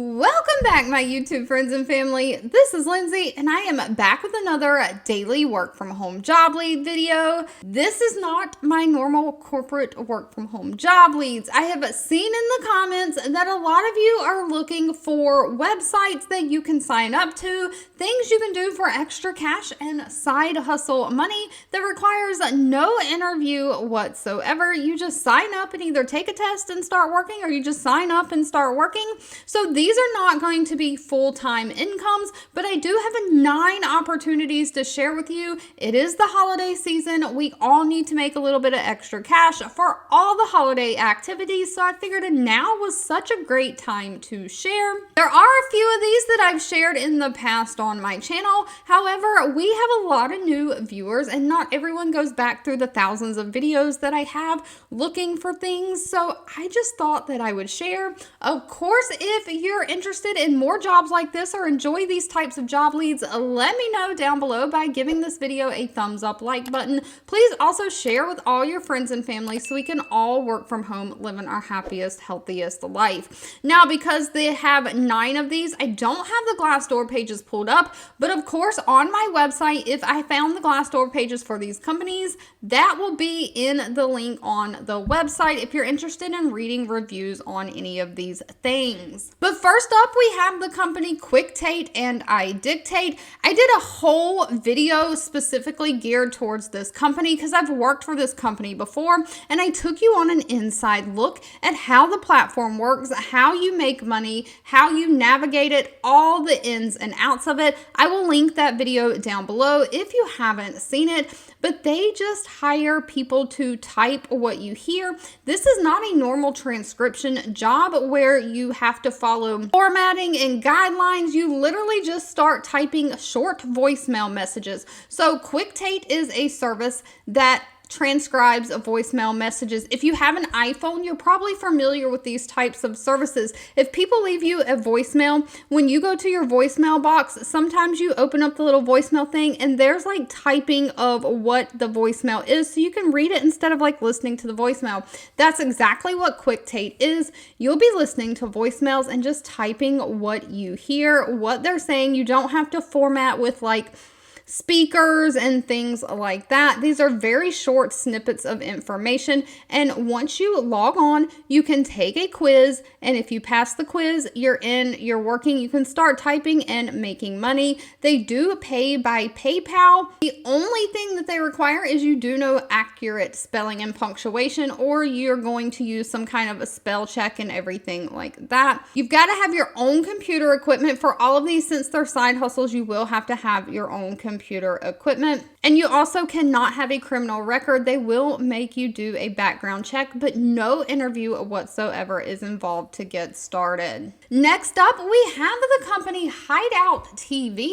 Welcome back, my YouTube friends and family. This is Lindsay, and I am back with another daily work from home job lead video. This is not my normal corporate work from home job leads. I have seen in the comments that a lot of you are looking for websites that you can sign up to, things you can do for extra cash and side hustle money that requires no interview whatsoever. You just sign up and either take a test and start working, or you just sign up and start working. So these are not going to be full-time incomes, but I do have 9 opportunities to share with you. It is the holiday season. We all need to make a little bit of extra cash for all the holiday activities, so I figured now was such a great time to share. There are a few of these that I've shared in the past on my channel. However, we have a lot of new viewers, and not everyone goes back through the thousands of videos that I have looking for things, so I just thought that I would share. Of course, if you're interested in more jobs like this or enjoy these types of job leads, let me know down below by giving this video a thumbs up like button. Please also share with all your friends and family so we can all work from home, living our happiest, healthiest life. Now, because they have 9 of these, I don't have the Glassdoor pages pulled up, but of course on my website, if I found the Glassdoor pages for these companies, that will be in the link on the website if you're interested in reading reviews on any of these things. But first up, we have the company Quicktate and iDictate. I did a whole video specifically geared towards this company because I've worked for this company before, and I took you on an inside look at how the platform works, how you make money, how you navigate it, all the ins and outs of it. I will link that video down below if you haven't seen it, but they just hire people to type what you hear. This is not a normal transcription job where you have to follow formatting and guidelines. You literally just start typing short voicemail messages. So Quicktate is a service that transcribes voicemail messages. If you have an iPhone, you're probably familiar with these types of services. If people leave you a voicemail, when you go to your voicemail box, sometimes you open up the little voicemail thing and there's like typing of what the voicemail is, so you can read it instead of like listening to the voicemail. That's exactly what Quicktate is. You'll be listening to voicemails and just typing what you hear, what they're saying. You don't have to format with like speakers and things like that. These are very short snippets of information, and once you log on, you can take a quiz, and if you pass the quiz, you're in, you're working, you can start typing and making money. They do pay by PayPal. The only thing that they require is you do know accurate spelling and punctuation, or you're going to use some kind of a spell check and everything like that. You've got to have your own computer equipment for all of these. Since they're side hustles, you will have to have your own computer equipment, and you also cannot have a criminal record. They will make you do a background check, but no interview whatsoever is involved to get started. Next up, we have the company Hideout TV.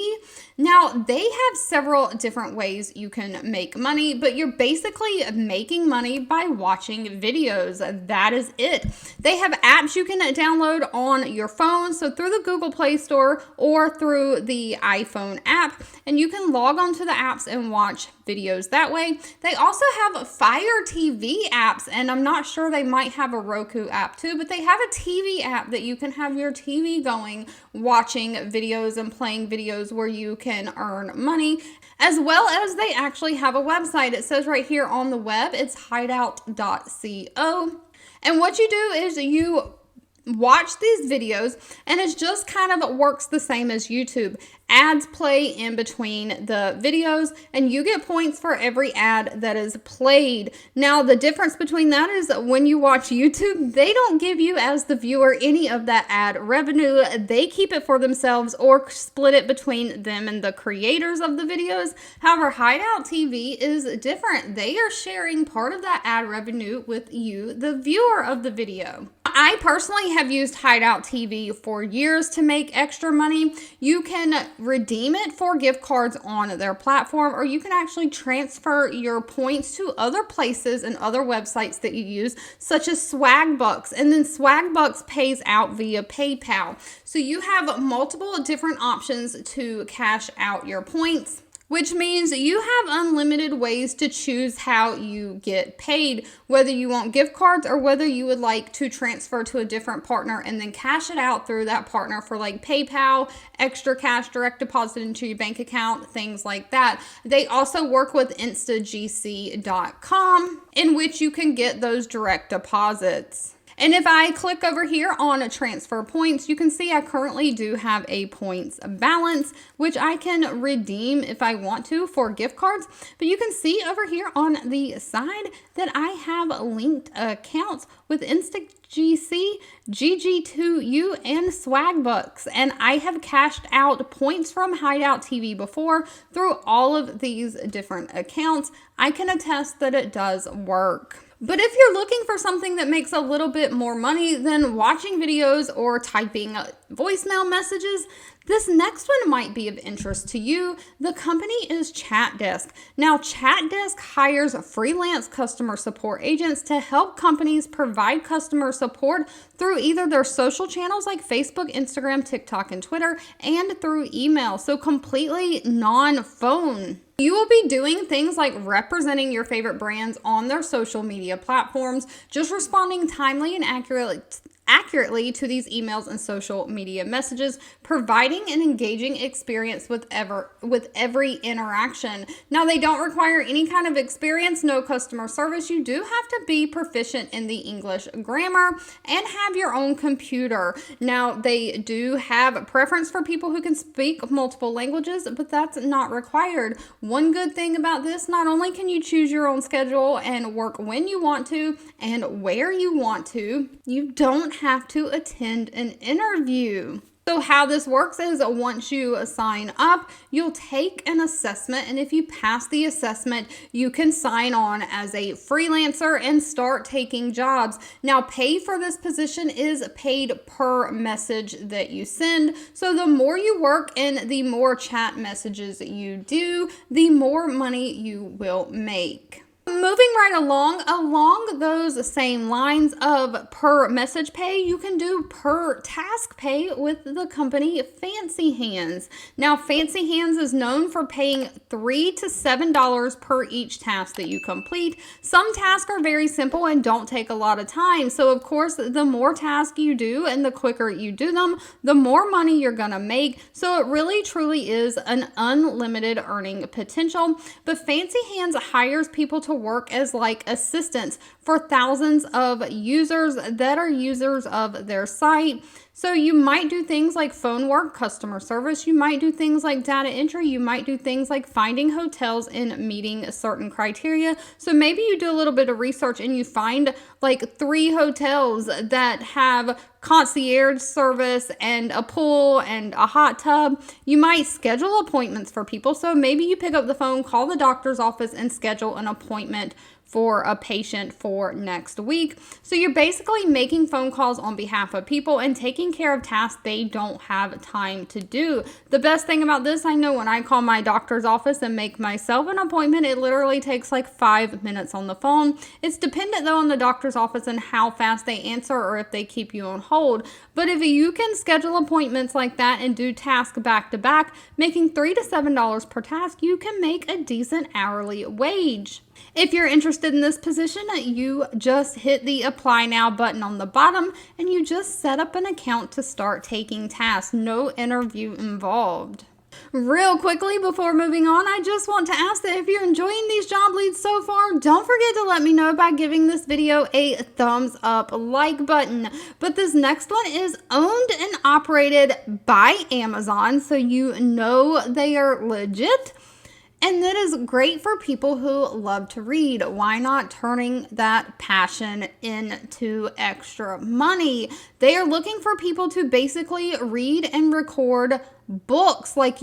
Now, they have several different ways you can make money, but you're basically making money by watching videos. That is it. They have apps you can download on your phone, so through the Google Play Store or through the iPhone app, and you can log onto the apps and watch videos that way. They also have Fire TV apps, and I'm not sure, they might have a Roku app too, but they have a TV app that you can have your TV going, watching videos and playing videos where you can earn money, as well as they actually have a website. It says right here on the web, it's hideout.co. And what you do is you watch these videos, and it just kind of works the same as YouTube. Ads play in between the videos, and you get points for every ad that is played. Now, the difference between that is when you watch YouTube, they don't give you, as the viewer, any of that ad revenue. They keep it for themselves or split it between them and the creators of the videos. However, Hideout TV is different. They are sharing part of that ad revenue with you, the viewer of the video. I personally have used Hideout TV for years to make extra money. You can redeem it for gift cards on their platform, or you can actually transfer your points to other places and other websites that you use, such as Swagbucks, and then Swagbucks pays out via PayPal. So you have multiple different options to cash out your points. which means you have unlimited ways to choose how you get paid, whether you want gift cards or whether you would like to transfer to a different partner and then cash it out through that partner for like PayPal, extra cash direct deposit into your bank account, things like that. They also work with instagc.com, in which you can get those direct deposits. And if I click over here on transfer points, you can see I currently do have a points balance, which I can redeem if I want to for gift cards. But you can see over here on the side that I have linked accounts with InstaGC, GG2U, and Swagbucks. And I have cashed out points from Hideout TV before through all of these different accounts. I can attest that it does work. But if you're looking for something that makes a little bit more money than watching videos or typing voicemail messages, this next one might be of interest to you. The company is Chatdesk. Now, Chatdesk hires freelance customer support agents to help companies provide customer support through either their social channels like Facebook, Instagram, TikTok, and Twitter, and through email. So completely non-phone. You will be doing things like representing your favorite brands on their social media platforms, just responding timely and accurately to these emails and social media messages, providing an engaging experience with every interaction. Now, they don't require any kind of experience, no customer service. You do have to be proficient in the English grammar and have your own computer. Now, they do have a preference for people who can speak multiple languages, but that's not required. One good thing about this, not only can you choose your own schedule and work when you want to and where you want to, you don't have to attend an interview. So how this works is once you sign up, you'll take an assessment, and if you pass the assessment, you can sign on as a freelancer and start taking jobs. Now, pay for this position is paid per message that you send. So the more you work and the more chat messages you do, the more money you will make. Moving right along those same lines of per message pay, you can do per task pay with the company Fancy Hands. Now, Fancy Hands is known for paying $3 to $7 per each task that you complete. Some tasks are very simple and don't take a lot of time. So, of course, the more tasks you do and the quicker you do them, the more money you're going to make. So it really, truly is an unlimited earning potential. But Fancy Hands hires people to work as like assistants for thousands of users that are users of their site. So you might do things like phone work, customer service. You might do things like data entry. You might do things like finding hotels and meeting certain criteria. So maybe you do a little bit of research and you find like 3 hotels that have concierge service and a pool and a hot tub. You might schedule appointments for people. So maybe you pick up the phone, call the doctor's office, and schedule an appointment for a patient for next week. So you're basically making phone calls on behalf of people and taking care of tasks they don't have time to do. The best thing about this, I know when I call my doctor's office and make myself an appointment, it literally takes like 5 minutes on the phone. It's dependent though on the doctor's office and how fast they answer or if they keep you on hold. But if you can schedule appointments like that and do tasks back to back, making $3 to $7 per task, you can make a decent hourly wage. If you're interested in this position, you just hit the apply now button on the bottom and you just set up an account to start taking tasks. No interview involved. Real quickly before moving on, I just want to ask that if you're enjoying these job leads so far, don't forget to let me know by giving this video a thumbs up like button. But this next one is owned and operated by Amazon, so you know they are legit. And that is great for people who love to read. Why not turning that passion into extra money? They are looking for people to basically read and record books. Like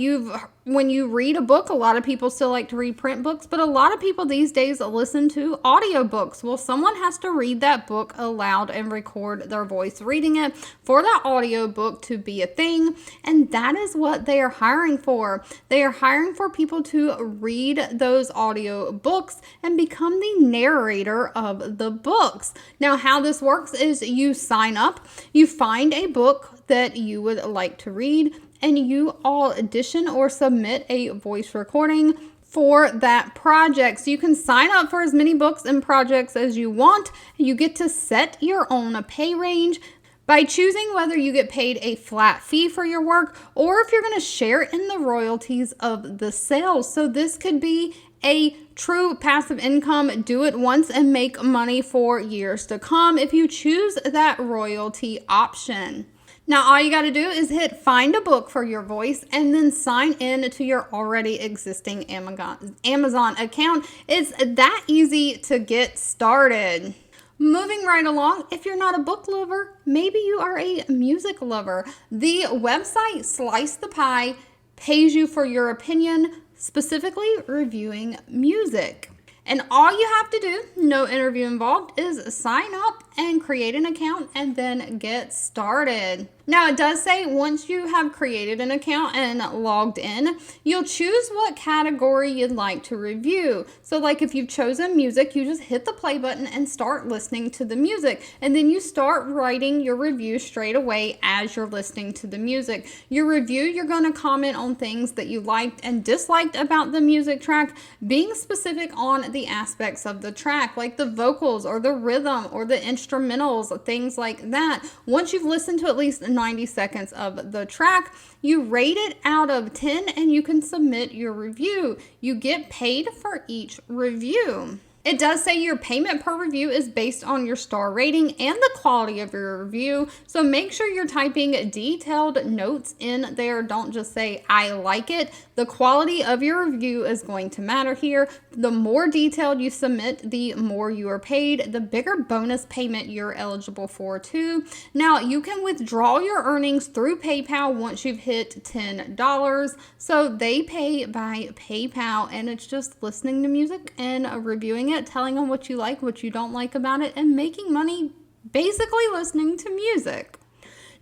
when you read a book, a lot of people still like to read print books, but a lot of people these days listen to audiobooks. Well, someone has to read that book aloud and record their voice reading it for that audiobook to be a thing. And that is what they are hiring for. They are hiring for people to read those audio books and become the narrator of the books. Now, how this works is you sign up, you find a book book that you would like to read, and you audition or submit a voice recording for that project. So you can sign up for as many books and projects as you want. You get to set your own pay range by choosing whether you get paid a flat fee for your work or if you're going to share in the royalties of the sales. So this could be a true passive income, do it once and make money for years to come if you choose that royalty option. Now, all you got to do is hit find a book for your voice and then sign in to your already existing Amazon account. It's that easy to get started. Moving right along, if you're not a book lover, maybe you are a music lover. The website Slice the Pie pays you for your opinion, specifically reviewing music. And all you have to do, no interview involved, is sign up and create an account and then get started. Now, it does say once you have created an account and logged in, you'll choose what category you'd like to review. So like if you've chosen music, you just hit the play button and start listening to the music. And then you start writing your review straight away as you're listening to the music. Your review, you're going to comment on things that you liked and disliked about the music track, being specific on the aspects of the track, like the vocals or the rhythm or the instrumentals, things like that. Once you've listened to at least 90 seconds of the track, you rate it out of 10 and you can submit your review. You get paid for each review. It does say your payment per review is based on your star rating and the quality of your review. So make sure you're typing detailed notes in there. Don't just say, I like it. The quality of your review is going to matter here. The more detailed you submit, the more you are paid, the bigger bonus payment you're eligible for too. Now, you can withdraw your earnings through PayPal once you've hit $10. So they pay by PayPal, and it's just listening to music and reviewing it, telling them what you like, what you don't like about it, and making money basically listening to music.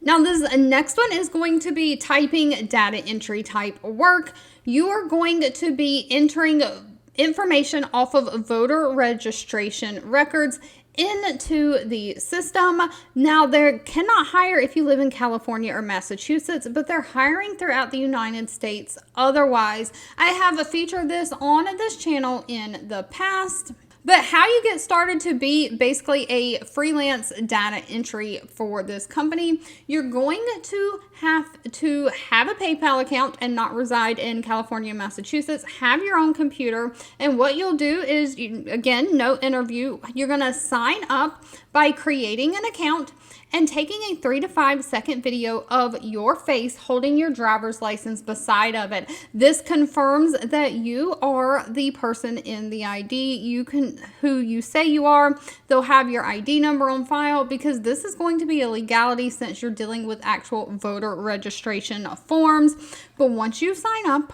Now, this next one is going to be typing data entry type work. You are going to be entering information off of voter registration records into the system. Now, they cannot hire if you live in California or Massachusetts, but they're hiring throughout the United States otherwise. I have featured this on this channel in the past. But how you get started to be basically a freelance data entry for this company, you're going to have a PayPal account and not reside in California, Massachusetts, have your own computer. And what you'll do is, again, no interview, you're going to sign up by creating an account and taking a 3 to 5 second video of your face holding your driver's license beside of it. This confirms that you are the person in the ID, who you say you are. They'll have your ID number on file because this is going to be a legality since you're dealing with actual voter registration forms. But once you sign up,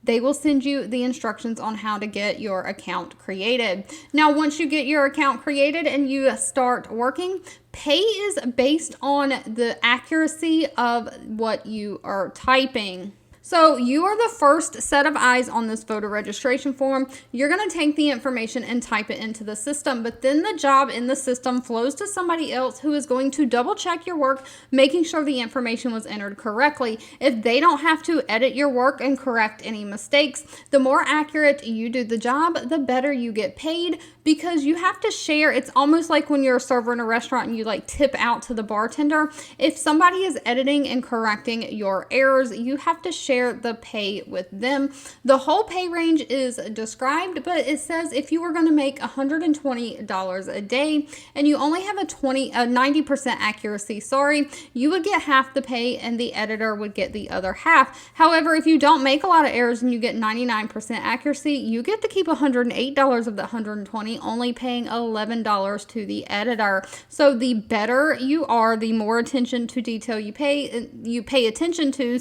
they will send you the instructions on how to get your account created. Now, once you get your account created and you start working, pay is based on the accuracy of what you are typing. So you are the first set of eyes on this voter registration form. You're going to take the information and type it into the system, but then the job in the system flows to somebody else who is going to double check your work, making sure the information was entered correctly. If they don't have to edit your work and correct any mistakes, the more accurate you do the job, the better you get paid, because you have to share. It's almost like when you're a server in a restaurant and you like tip out to the bartender. If somebody is editing and correcting your errors, you have to share the pay with them. The whole pay range is described, but it says if you were going to make $120 a day and you only have a 90% accuracy, you would get half the pay and the editor would get the other half. However, if you don't make a lot of errors and you get 99% accuracy, you get to keep $108 of the $120, only paying $11 to the editor. So the better you are, the more attention to detail you pay attention to,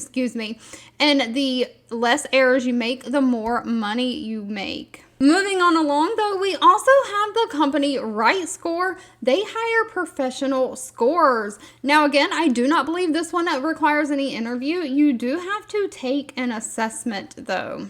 and the less errors you make, the more money you make. Moving on along, though, we also have the company RightScore. They hire professional scorers. Now, again, I do not believe this one requires any interview. You do have to take an assessment, though.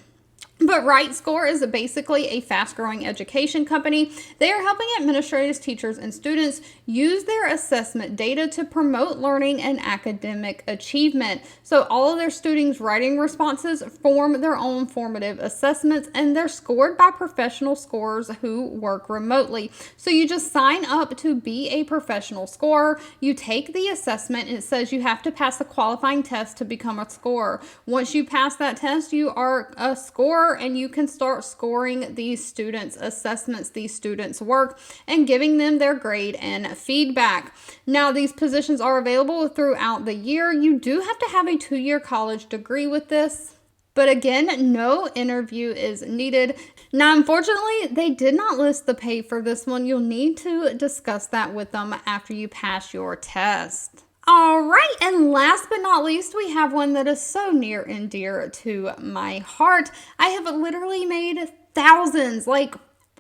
But RightScore is basically a fast-growing education company. They are helping administrators, teachers, and students use their assessment data to promote learning and academic achievement. So all of their students' writing responses form their own formative assessments, and they're scored by professional scorers who work remotely. So you just sign up to be a professional scorer. You take the assessment, and it says you have to pass a qualifying test to become a scorer. Once you pass that test, you are a scorer, and you can start scoring these students' assessments, these students' work, and giving them their grade and feedback. Now, these positions are available throughout the year. You do have to have a 2-year college degree with this. But again, no interview is needed. Now, unfortunately, they did not list the pay for this one. You'll need to discuss that with them after you pass your test. All right, and last but not least, we have one that is so near and dear to my heart. I have literally made thousands, like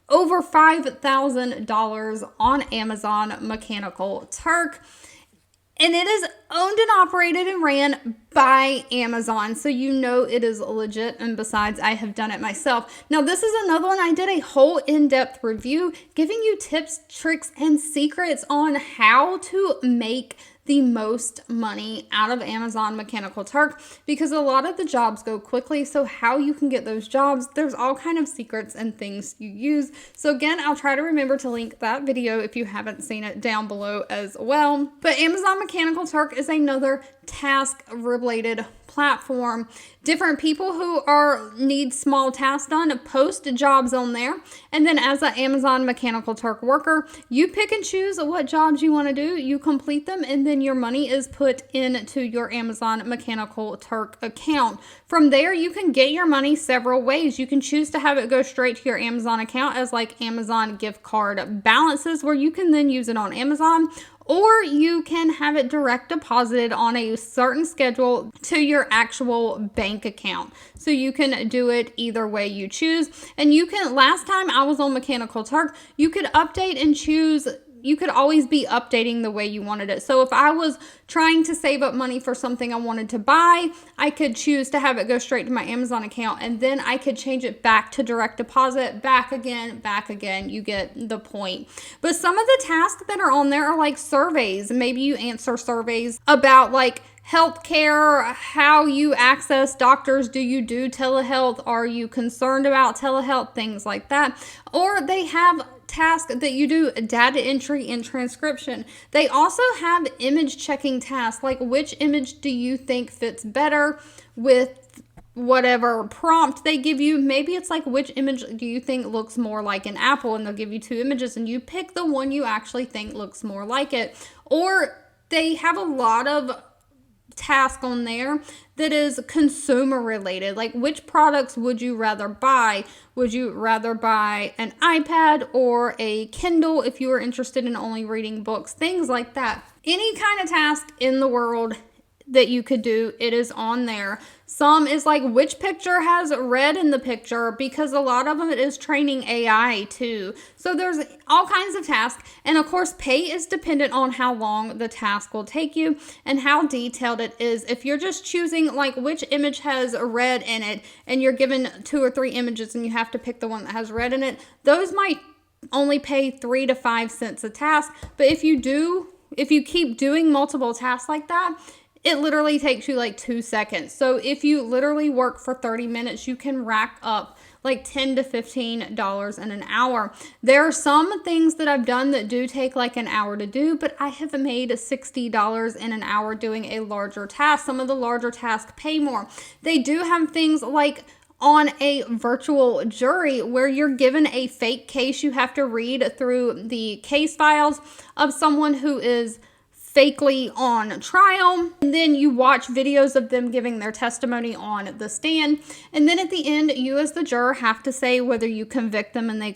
over $5,000 on Amazon Mechanical Turk. And it is owned and operated and ran by Amazon, so you know it is legit. And besides, I have done it myself. Now, this is another one. I did a whole in-depth review giving you tips, tricks, and secrets on how to make the most money out of Amazon Mechanical Turk, because a lot of the jobs go quickly. So how you can get those jobs, there's all kind of secrets and things you use. So again, I'll try to remember to link that video if you haven't seen it down below as well. But Amazon Mechanical Turk is another task related platform. Different people who need small tasks done post jobs on there, and then as an Amazon Mechanical Turk worker, you pick and choose what jobs you want to do, you complete them, and then your money is put into your Amazon Mechanical Turk account. From there, you can get your money several ways. You can choose to have it go straight to your Amazon account as like Amazon gift card balances, where you can then use it on Amazon, or you can have it direct deposited on a certain schedule to your actual bank account. So you can do it either way you choose. And you can, last time I was on Mechanical Turk, you could update and choose. You could always be updating the way you wanted it. So if I was trying to save up money for something I wanted to buy, I could choose to have it go straight to my Amazon account, and then I could change it back to direct deposit, back again. You get the point. But some of the tasks that are on there are like surveys. Maybe you answer surveys about like healthcare, how you access doctors, do you do telehealth, are you concerned about telehealth, things like that. Or they have tasks that you do data entry and transcription. They also have image checking tasks, like which image do you think fits better with whatever prompt they give you. Maybe it's like, which image do you think looks more like an apple, and they'll give you 2 images and you pick the one you actually think looks more like it. Or they have a lot of task on there that is consumer related, like which products would you rather buy? Would you rather buy an iPad or a Kindle if you were interested in only reading books, things like that. Any kind of task in the world that you could do, it is on there. Some is like which picture has red in the picture, because a lot of them it is training AI too. So there's all kinds of tasks, and of course pay is dependent on how long the task will take you and how detailed it is. If you're just choosing like which image has red in it and you're given 2 or 3 images and you have to pick the one that has red in it, those might only pay 3 to 5 cents a task. But if you keep doing multiple tasks like that, it literally takes you like 2 seconds. So if you literally work for 30 minutes, you can rack up like $10 to $15 in an hour. There are some things that I've done that do take like an hour to do, but I have made $60 in an hour doing a larger task. Some of the larger tasks pay more. They do have things like on a virtual jury where you're given a fake case. You have to read through the case files of someone who is fakely on trial, and then you watch videos of them giving their testimony on the stand, and then at the end you as the juror have to say whether you convict them and they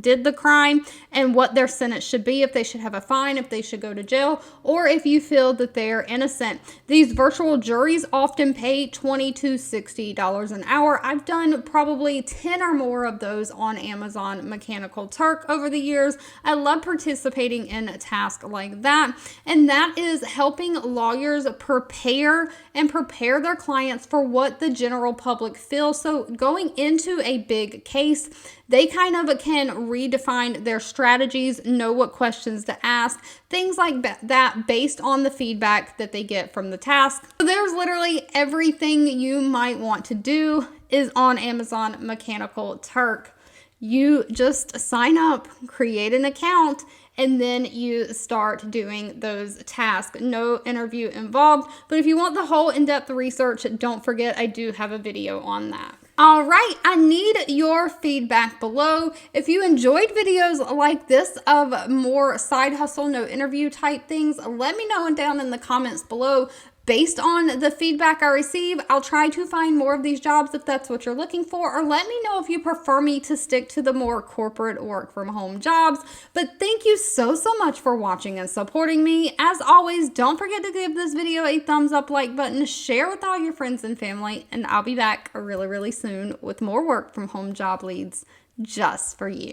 did the crime and what their sentence should be, if they should have a fine, if they should go to jail, or if you feel that they're innocent. These virtual juries often pay $20 to $60 an hour. I've done probably 10 or more of those on Amazon Mechanical Turk over the years. I love participating in a task like that, and that is helping lawyers prepare their clients for what the general public feels. So going into a big case, they kind of can redefine their strategies, know what questions to ask, things like that based on the feedback that they get from the task. So there's literally everything you might want to do is on Amazon Mechanical Turk. You just sign up, create an account, and then you start doing those tasks. No interview involved, but if you want the whole in-depth research, don't forget I do have a video on that. All right, I need your feedback below. If you enjoyed videos like this of more side hustle, no interview type things, let me know down in the comments below. Based on the feedback I receive, I'll try to find more of these jobs if that's what you're looking for, or let me know if you prefer me to stick to the more corporate work from home jobs. But thank you so much for watching and supporting me. As always, don't forget to give this video a thumbs up, like button, share with all your friends and family, and I'll be back really soon with more work from home job leads just for you.